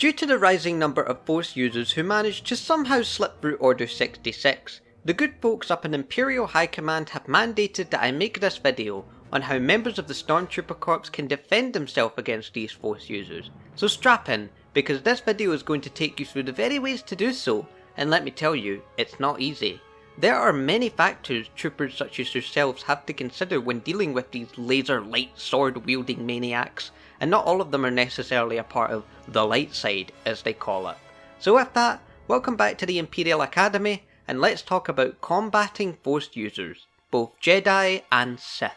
Due to the rising number of Force users who managed to somehow slip through Order 66, the good folks up in Imperial High Command have mandated that I make this video on how members of the Stormtrooper Corps can defend themselves against these Force users. So strap in, because this video is going to take you through the very ways to do so, and let me tell you, it's not easy. There are many factors troopers such as yourselves have to consider when dealing with these laser light sword wielding maniacs, and not all of them are necessarily a part of the light side, as they call it. So with that, welcome back to the Imperial Academy, and let's talk about combating Force users, both Jedi and Sith.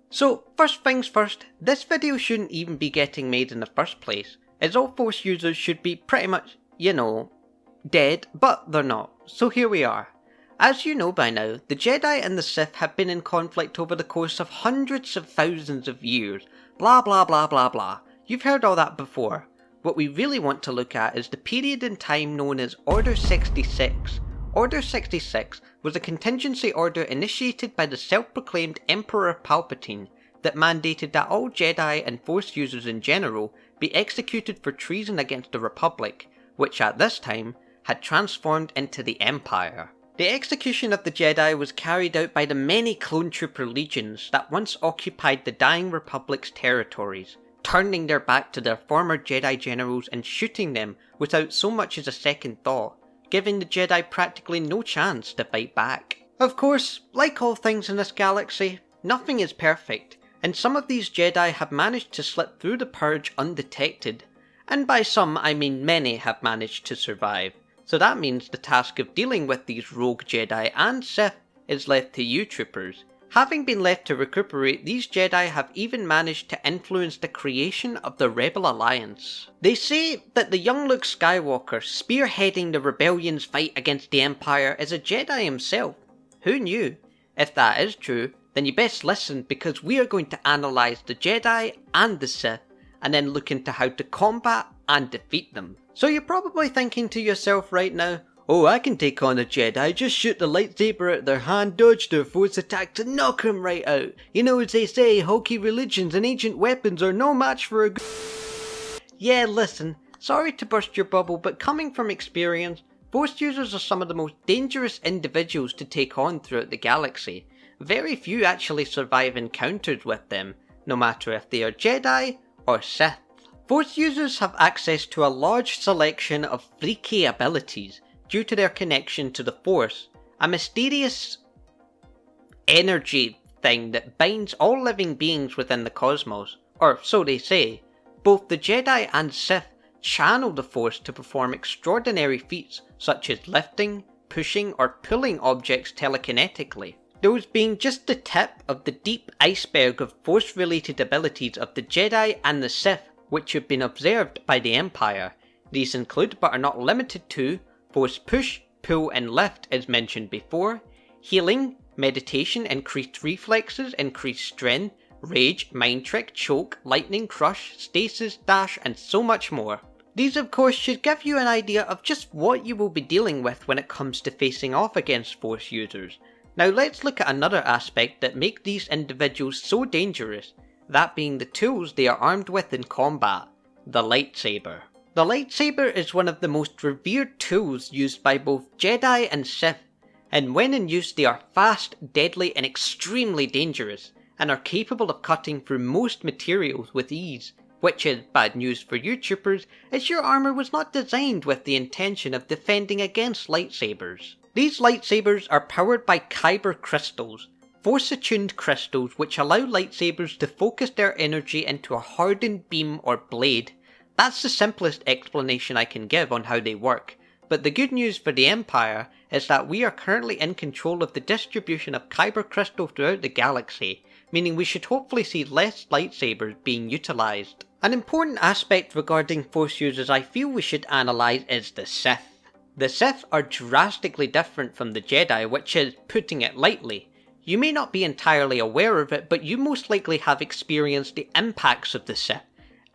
So, first things first, this video shouldn't even be getting made in the first place, as all Force users should be pretty much, dead, but they're not. So here we are. As you know by now, the Jedi and the Sith have been in conflict over the course of hundreds of thousands of years, blah blah blah blah blah. You've heard all that before. What we really want to look at is the period in time known as Order 66. Order 66 was a contingency order initiated by the self-proclaimed Emperor Palpatine that mandated that all Jedi and Force users in general be executed for treason against the Republic, which at this time had transformed into the Empire. The execution of the Jedi was carried out by the many clone trooper legions that once occupied the dying Republic's territories, turning their back to their former Jedi generals and shooting them without so much as a second thought, giving the Jedi practically no chance to fight back. Of course, like all things in this galaxy, nothing is perfect, and some of these Jedi have managed to slip through the purge undetected, and by some I mean many have managed to survive, so that means the task of dealing with these rogue Jedi and Sith is left to you troopers. Having been left to recuperate, these Jedi have even managed to influence the creation of the Rebel Alliance. They say that the young Luke Skywalker spearheading the rebellion's fight against the Empire is a Jedi himself. Who knew? If that is true, then you best listen, because we are going to analyse the Jedi and the Sith, and then look into how to combat and defeat them. So you're probably thinking to yourself right now, oh, I can take on a Jedi, just shoot the lightsaber at their hand, dodge their force attacks and knock them right out. You know, as they say, hokey religions and ancient weapons are no match for a Yeah, listen, sorry to burst your bubble, but coming from experience, Force users are some of the most dangerous individuals to take on throughout the galaxy. Very few actually survive encounters with them, no matter if they are Jedi or Sith. Force users have access to a large selection of freaky abilities due to their connection to the Force, a mysterious energy thing that binds all living beings within the cosmos, or so they say. Both the Jedi and Sith channel the Force to perform extraordinary feats such as lifting, pushing or pulling objects telekinetically, those being just the tip of the deep iceberg of Force-related abilities of the Jedi and the Sith which have been observed by the Empire. These include, but are not limited to, Force push, pull and lift as mentioned before, healing, meditation, increased reflexes, increased strength, rage, mind trick, choke, lightning, crush, stasis, dash and so much more. These of course should give you an idea of just what you will be dealing with when it comes to facing off against Force users. Now let's look at another aspect that make these individuals so dangerous, that being the tools they are armed with in combat, the lightsaber. The lightsaber is one of the most revered tools used by both Jedi and Sith, and when in use they are fast, deadly and extremely dangerous, and are capable of cutting through most materials with ease, which is bad news for you troopers, as your armour was not designed with the intention of defending against lightsabers. These lightsabers are powered by kyber crystals, force-attuned crystals which allow lightsabers to focus their energy into a hardened beam or blade. That's the simplest explanation I can give on how they work, but the good news for the Empire is that we are currently in control of the distribution of kyber crystal throughout the galaxy, meaning we should hopefully see less lightsabers being utilised. An important aspect regarding Force users I feel we should analyse is the Sith. The Sith are drastically different from the Jedi, which is putting it lightly. You may not be entirely aware of it, but you most likely have experienced the impacts of the Sith,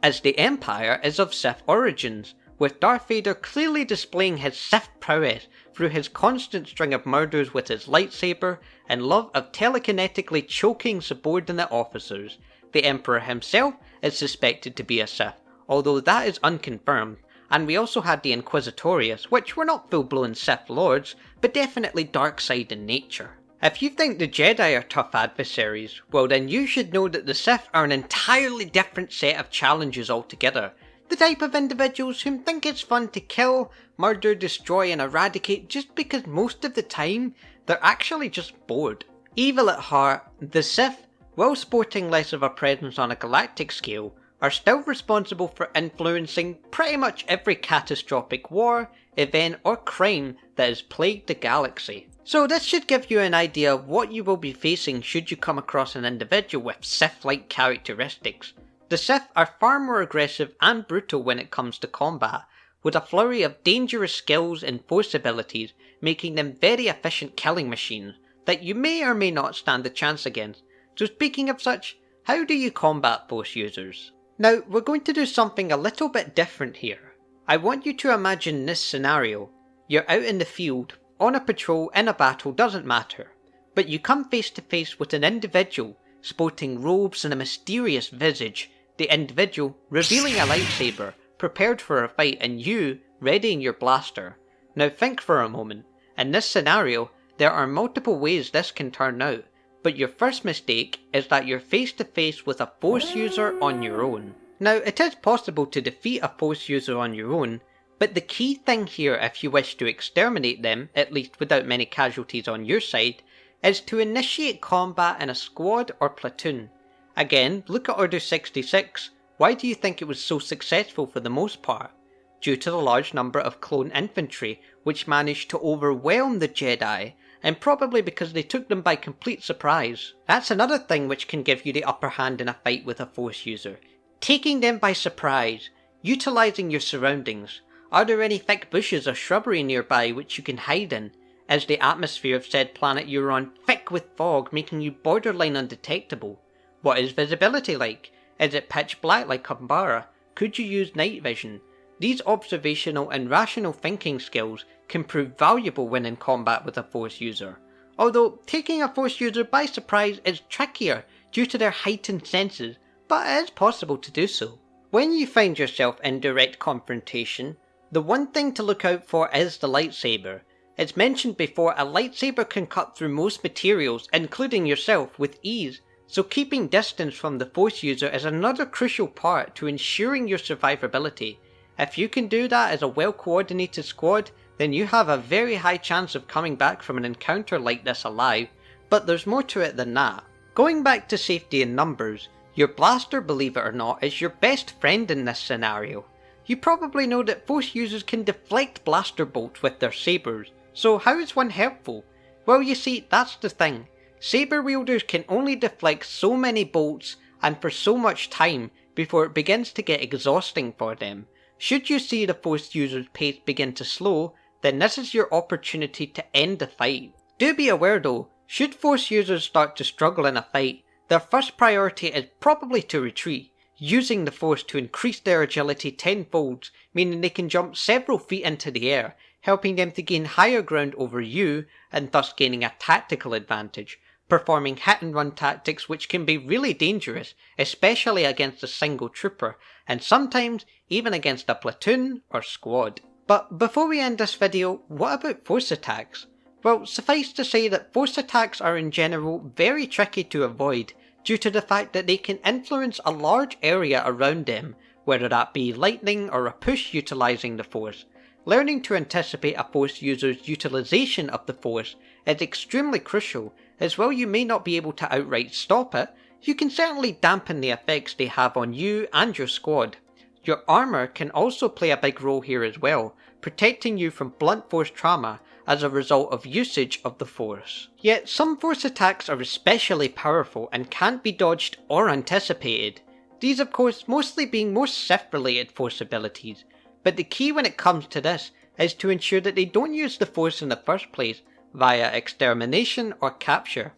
as the Empire is of Sith origins, with Darth Vader clearly displaying his Sith prowess through his constant string of murders with his lightsaber and love of telekinetically choking subordinate officers. The Emperor himself is suspected to be a Sith, although that is unconfirmed, and we also had the Inquisitorius, which were not full-blown Sith lords, but definitely dark side in nature. If you think the Jedi are tough adversaries, well then you should know that the Sith are an entirely different set of challenges altogether. The type of individuals who think it's fun to kill, murder, destroy and eradicate just because most of the time they're actually just bored. Evil at heart, the Sith, while sporting less of a presence on a galactic scale, are still responsible for influencing pretty much every catastrophic war, event or crime that has plagued the galaxy. So this should give you an idea of what you will be facing should you come across an individual with Sith-like characteristics. The Sith are far more aggressive and brutal when it comes to combat, with a flurry of dangerous skills and force abilities making them very efficient killing machines that you may or may not stand a chance against. So speaking of such, how do you combat force users? Now, we're going to do something a little bit different here. I want you to imagine this scenario. You're out in the field, on a patrol, in a battle, doesn't matter. But you come face to face with an individual sporting robes and a mysterious visage, the individual revealing a lightsaber, prepared for a fight, and you readying your blaster. Now think for a moment. In this scenario, there are multiple ways this can turn out. But your first mistake is that you're face to face with a force user on your own. Now, it is possible to defeat a force user on your own, but the key thing here if you wish to exterminate them, at least without many casualties on your side, is to initiate combat in a squad or platoon. Again, look at Order 66. Why do you think it was so successful for the most part? Due to the large number of clone infantry, which managed to overwhelm the Jedi, and probably because they took them by complete surprise. That's another thing which can give you the upper hand in a fight with a force user. Taking them by surprise, utilising your surroundings. Are there any thick bushes or shrubbery nearby which you can hide in? Is the atmosphere of said planet you're on thick with fog, making you borderline undetectable? What is visibility like? Is it pitch black like Umbara? Could you use night vision? These observational and rational thinking skills can prove valuable when in combat with a force user. Although taking a force user by surprise is trickier due to their heightened senses, but it is possible to do so. When you find yourself in direct confrontation, the one thing to look out for is the lightsaber. It's mentioned before, a lightsaber can cut through most materials, including yourself, with ease, so keeping distance from the force user is another crucial part to ensuring your survivability. If you can do that as a well-coordinated squad, then you have a very high chance of coming back from an encounter like this alive, but there's more to it than that. Going back to safety in numbers, your blaster, believe it or not, is your best friend in this scenario. You probably know that force users can deflect blaster bolts with their sabers, so how is one helpful? Well, you see, that's the thing. Saber wielders can only deflect so many bolts and for so much time before it begins to get exhausting for them. Should you see the force user's pace begin to slow, then this is your opportunity to end the fight. Do be aware though, should force users start to struggle in a fight, their first priority is probably to retreat, using the force to increase their agility tenfold, meaning they can jump several feet into the air, helping them to gain higher ground over you and thus gaining a tactical advantage, performing hit and run tactics which can be really dangerous, especially against a single trooper, and sometimes even against a platoon or squad. But before we end this video, what about force attacks? Well, suffice to say that force attacks are in general very tricky to avoid due to the fact that they can influence a large area around them, whether that be lightning or a push utilising the force. Learning to anticipate a force user's utilisation of the force is extremely crucial, as while you may not be able to outright stop it, you can certainly dampen the effects they have on you and your squad. Your armour can also play a big role here as well, protecting you from blunt force trauma as a result of usage of the force. Yet some force attacks are especially powerful and can't be dodged or anticipated. These of course mostly being more Sith related force abilities, but the key when it comes to this is to ensure that they don't use the force in the first place via extermination or capture.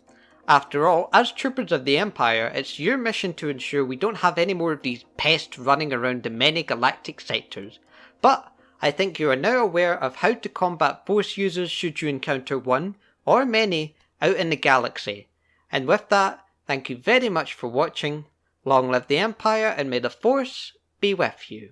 After all, as troopers of the Empire, it's your mission to ensure we don't have any more of these pests running around the many galactic sectors. But I think you are now aware of how to combat Force users should you encounter one, or many, out in the galaxy. And with that, thank you very much for watching. Long live the Empire, and may the Force be with you.